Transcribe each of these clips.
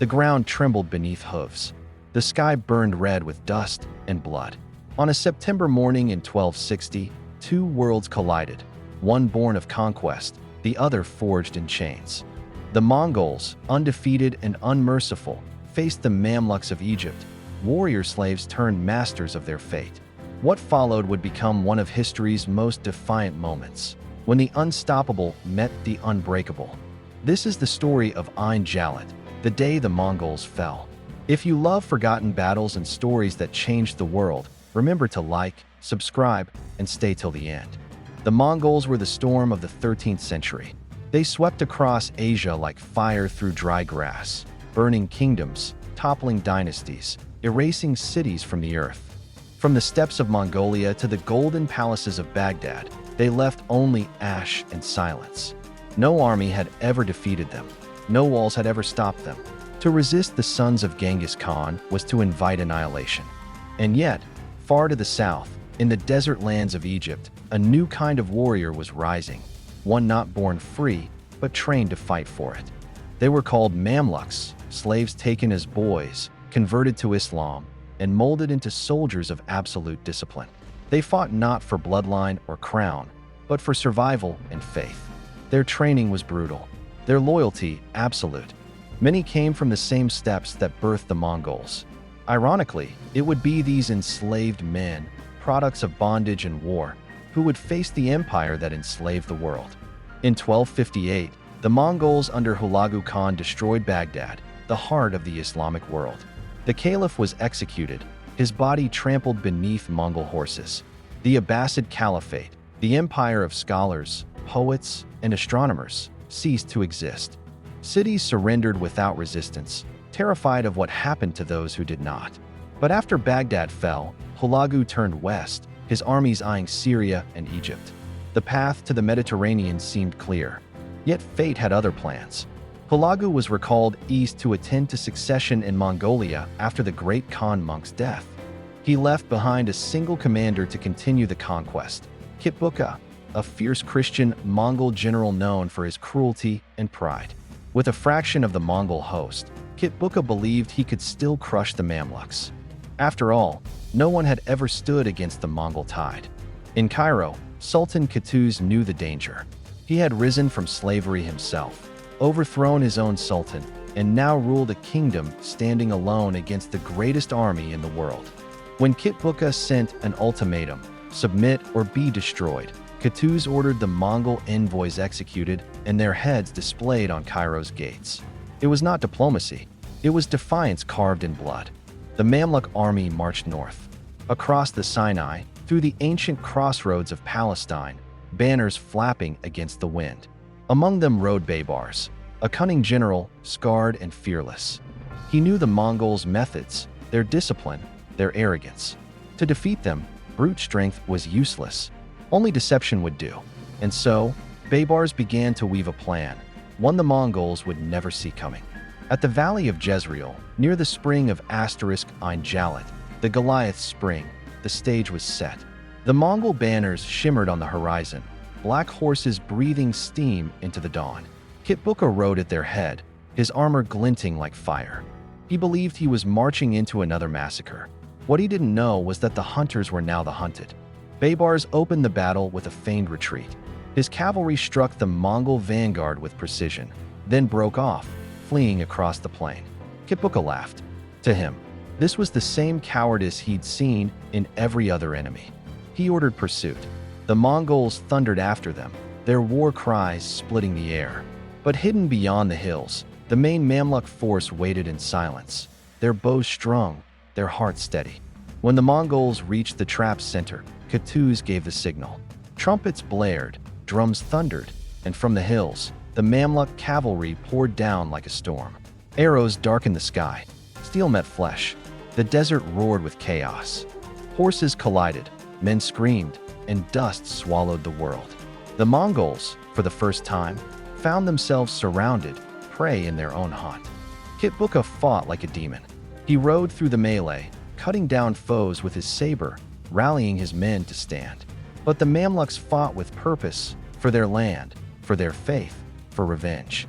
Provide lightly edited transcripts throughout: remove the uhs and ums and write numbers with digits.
The ground trembled beneath hooves. The sky burned red with dust and blood. On a September morning in 1260, two worlds collided, one born of conquest, the other forged in chains. The Mongols, undefeated and unmerciful, faced the Mamluks of Egypt, warrior slaves turned masters of their fate. What followed would become one of history's most defiant moments, when the unstoppable met the unbreakable. This is the story of Ain Jalut, the day the Mongols fell. If you love forgotten battles and stories that changed the world, remember to like, subscribe, and stay till the end. The Mongols were the storm of the 13th century. They swept across Asia like fire through dry grass, burning kingdoms, toppling dynasties, erasing cities from the earth. From the steppes of Mongolia to the golden palaces of Baghdad, they left only ash and silence. No army had ever defeated them. No walls had ever stopped them. To resist the sons of Genghis Khan was to invite annihilation. And yet, far to the south, in the desert lands of Egypt, a new kind of warrior was rising, one not born free, but trained to fight for it. They were called Mamluks, slaves taken as boys, converted to Islam, and molded into soldiers of absolute discipline. They fought not for bloodline or crown, but for survival and faith. Their training was brutal, their loyalty absolute. Many came from the same steppes that birthed the Mongols. Ironically, it would be these enslaved men, products of bondage and war, who would face the empire that enslaved the world. In 1258, the Mongols under Hulagu Khan destroyed Baghdad, the heart of the Islamic world. The caliph was executed, his body trampled beneath Mongol horses. The Abbasid Caliphate, the empire of scholars, poets, and astronomers, ceased to exist. Cities surrendered without resistance, terrified of what happened to those who did not. But after Baghdad fell, Hulagu turned west, his armies eyeing Syria and Egypt. The path to the Mediterranean seemed clear. Yet fate had other plans. Hulagu was recalled east to attend to succession in Mongolia after the great Khan monk's death. He left behind a single commander to continue the conquest, Kitbuka, a fierce Christian Mongol general known for his cruelty and pride. With a fraction of the Mongol host, Kitbuka believed he could still crush the Mamluks. After all, no one had ever stood against the Mongol tide. In Cairo, Sultan Qutuz knew the danger. He had risen from slavery himself, overthrown his own sultan, and now ruled a kingdom standing alone against the greatest army in the world. When Kitbuka sent an ultimatum, submit or be destroyed, Qutuz ordered the Mongol envoys executed and their heads displayed on Cairo's gates. It was not diplomacy, it was defiance carved in blood. The Mamluk army marched north. Across the Sinai, through the ancient crossroads of Palestine, banners flapping against the wind. Among them rode Baybars, a cunning general, scarred and fearless. He knew the Mongols' methods, their discipline, their arrogance. To defeat them, brute strength was useless. Only deception would do. And so, Baybars began to weave a plan, one the Mongols would never see coming. At the valley of Jezreel, near the spring of Ain Jalut, the Goliath spring, the stage was set. The Mongol banners shimmered on the horizon, black horses breathing steam into the dawn. Kitbuka rode at their head, his armor glinting like fire. He believed he was marching into another massacre. What he didn't know was that the hunters were now the hunted. Baybars opened the battle with a feigned retreat. His cavalry struck the Mongol vanguard with precision, then broke off, fleeing across the plain. Kitbuka laughed. To him, this was the same cowardice he'd seen in every other enemy. He ordered pursuit. The Mongols thundered after them, their war cries splitting the air. But hidden beyond the hills, the main Mamluk force waited in silence, their bows strung, their hearts steady. When the Mongols reached the trap's center, Qutuz gave the signal. Trumpets blared, drums thundered, and from the hills, the Mamluk cavalry poured down like a storm. Arrows darkened the sky, steel met flesh. The desert roared with chaos. Horses collided, men screamed, and dust swallowed the world. The Mongols, for the first time, found themselves surrounded, prey in their own hunt. Kitbuka fought like a demon. He rode through the melee, cutting down foes with his saber, rallying his men to stand. But the Mamluks fought with purpose, for their land, for their faith, for revenge.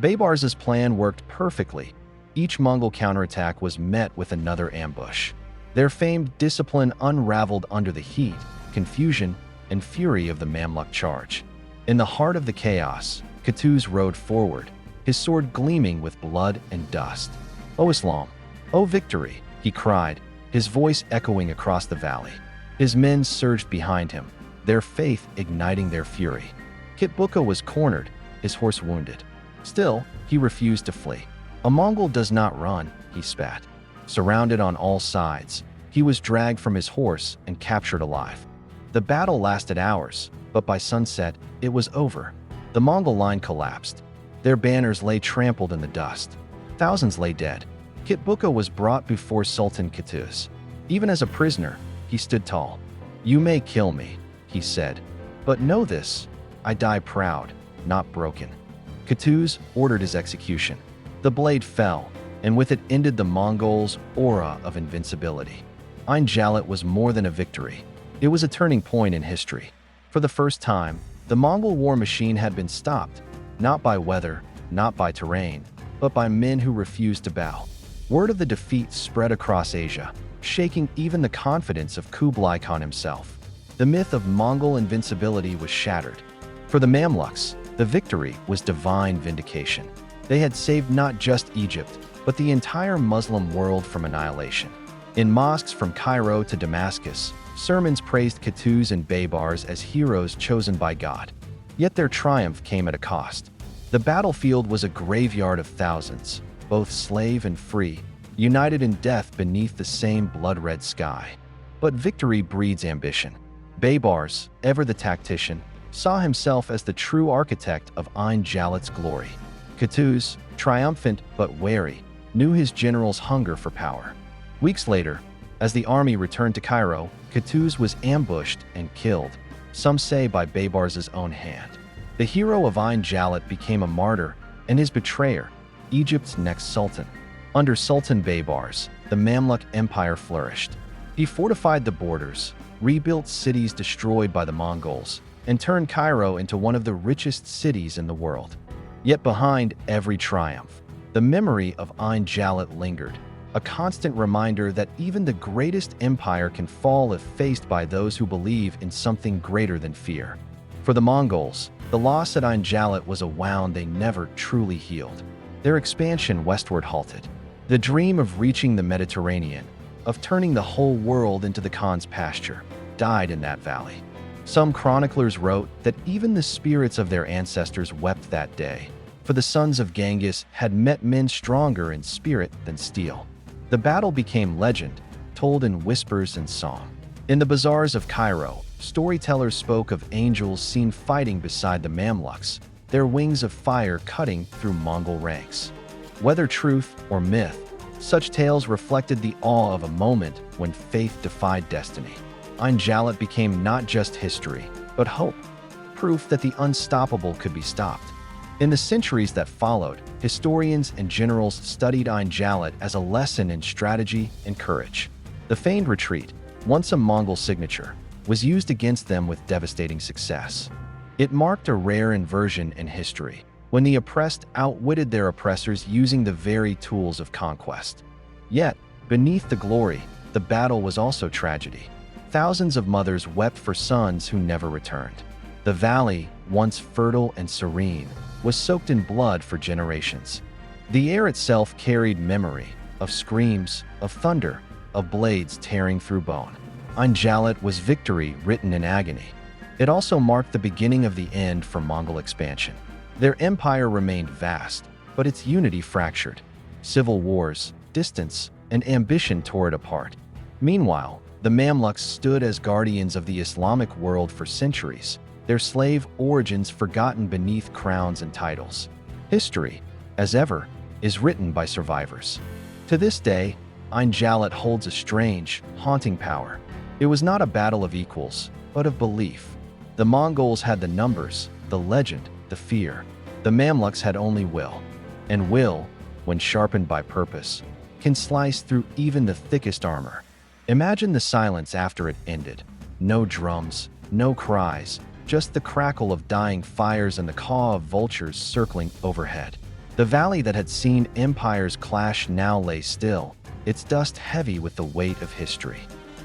Baybars's plan worked perfectly. Each Mongol counterattack was met with another ambush. Their famed discipline unraveled under the heat, confusion, and fury of the Mamluk charge. In the heart of the chaos, Qutuz rode forward, his sword gleaming with blood and dust. "O Islam! O victory!" he cried, his voice echoing across the valley. His men surged behind him, their faith igniting their fury. Kitbuka was cornered, his horse wounded. Still, he refused to flee. "A Mongol does not run," he spat. Surrounded on all sides, he was dragged from his horse and captured alive. The battle lasted hours, but by sunset, it was over. The Mongol line collapsed. Their banners lay trampled in the dust. Thousands lay dead. Kitbuka was brought before Sultan Qutuz. Even as a prisoner, he stood tall. "You may kill me," he said, "but know this, I die proud, not broken." Qutuz ordered his execution. The blade fell, and with it ended the Mongols' aura of invincibility. Ain Jalut was more than a victory. It was a turning point in history. For the first time, the Mongol war machine had been stopped, not by weather, not by terrain, but by men who refused to bow. Word of the defeat spread across Asia, shaking even the confidence of Kublai Khan himself. The myth of Mongol invincibility was shattered. For the Mamluks, the victory was divine vindication. They had saved not just Egypt, but the entire Muslim world from annihilation. In mosques from Cairo to Damascus, sermons praised Qutuz and Baybars as heroes chosen by God. Yet their triumph came at a cost. The battlefield was a graveyard of thousands, both slave and free, united in death beneath the same blood-red sky. But victory breeds ambition. Baybars, ever the tactician, saw himself as the true architect of Ain Jalut's glory. Qutuz, triumphant but wary, knew his general's hunger for power. Weeks later, as the army returned to Cairo, Qutuz was ambushed and killed, some say by Baybars' own hand. The hero of Ain Jalut became a martyr, and his betrayer, Egypt's next sultan. Under Sultan Baybars, the Mamluk Empire flourished. He fortified the borders, rebuilt cities destroyed by the Mongols, and turned Cairo into one of the richest cities in the world. Yet behind every triumph, the memory of Ain Jalut lingered, a constant reminder that even the greatest empire can fall if faced by those who believe in something greater than fear. For the Mongols, the loss at Ain Jalut was a wound they never truly healed. Their expansion westward halted. The dream of reaching the Mediterranean, of turning the whole world into the Khan's pasture, died in that valley. Some chroniclers wrote that even the spirits of their ancestors wept that day, for the sons of Genghis had met men stronger in spirit than steel. The battle became legend, told in whispers and song. In the bazaars of Cairo, storytellers spoke of angels seen fighting beside the Mamluks, their wings of fire cutting through Mongol ranks. Whether truth or myth, such tales reflected the awe of a moment when faith defied destiny. Ain Jalut became not just history, but hope, proof that the unstoppable could be stopped. In the centuries that followed, historians and generals studied Ain Jalut as a lesson in strategy and courage. The feigned retreat, once a Mongol signature, was used against them with devastating success. It marked a rare inversion in history, when the oppressed outwitted their oppressors using the very tools of conquest. Yet, beneath the glory, the battle was also tragedy. Thousands of mothers wept for sons who never returned. The valley, once fertile and serene, was soaked in blood for generations. The air itself carried memory of screams, of thunder, of blades tearing through bone. Ain Jalut was victory written in agony. It also marked the beginning of the end for Mongol expansion. Their empire remained vast, but its unity fractured. Civil wars, distance, and ambition tore it apart. Meanwhile, the Mamluks stood as guardians of the Islamic world for centuries, their slave origins forgotten beneath crowns and titles. History, as ever, is written by survivors. To this day, Ain Jalut holds a strange, haunting power. It was not a battle of equals, but of belief. The Mongols had the numbers, the legend, the fear. The Mamluks had only will. And will, when sharpened by purpose, can slice through even the thickest armor. Imagine the silence after it ended. No drums, no cries, just the crackle of dying fires and the caw of vultures circling overhead. The valley that had seen empires clash now lay still, its dust heavy with the weight of history.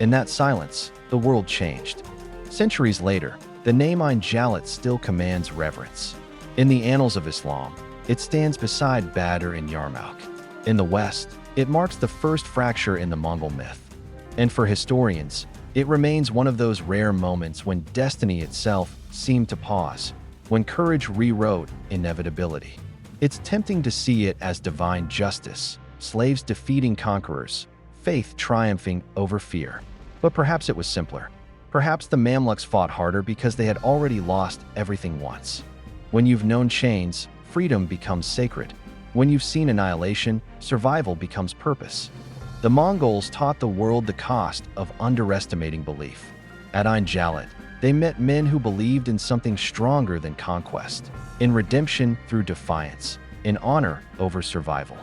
In that silence, the world changed. Centuries later, the name Ain Jalut still commands reverence. In the annals of Islam, it stands beside Badr and Yarmouk. In the West, it marks the first fracture in the Mongol myth. And for historians, it remains one of those rare moments when destiny itself seemed to pause, when courage rewrote inevitability. It's tempting to see it as divine justice, slaves defeating conquerors, faith triumphing over fear. But perhaps it was simpler. Perhaps the Mamluks fought harder because they had already lost everything once. When you've known chains, freedom becomes sacred. When you've seen annihilation, survival becomes purpose. The Mongols taught the world the cost of underestimating belief. At Ain Jalut, they met men who believed in something stronger than conquest, in redemption through defiance, in honor over survival.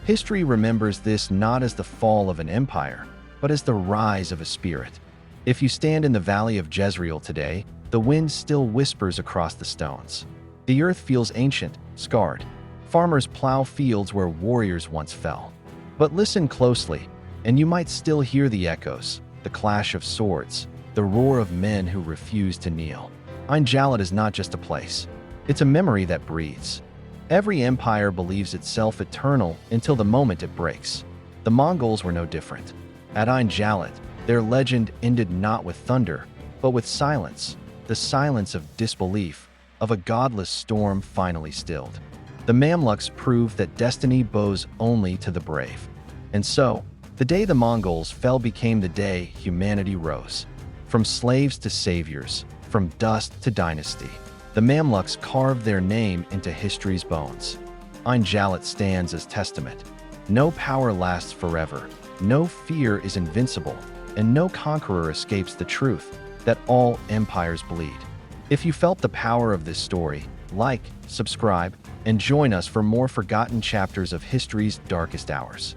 History remembers this not as the fall of an empire, but as the rise of a spirit. If you stand in the valley of Jezreel today, the wind still whispers across the stones. The earth feels ancient, scarred. Farmers plow fields where warriors once fell. But listen closely, and you might still hear the echoes, the clash of swords, the roar of men who refuse to kneel. Ain Jalut is not just a place. It's a memory that breathes. Every empire believes itself eternal until the moment it breaks. The Mongols were no different. At Ain Jalut, their legend ended not with thunder, but with silence, the silence of disbelief, of a godless storm finally stilled. The Mamluks proved that destiny bows only to the brave. And so, the day the Mongols fell became the day humanity rose. From slaves to saviors, from dust to dynasty, the Mamluks carved their name into history's bones. Ain Jalut stands as testament. No power lasts forever, no fear is invincible, and no conqueror escapes the truth that all empires bleed. If you felt the power of this story, like, subscribe, and join us for more forgotten chapters of history's darkest hours.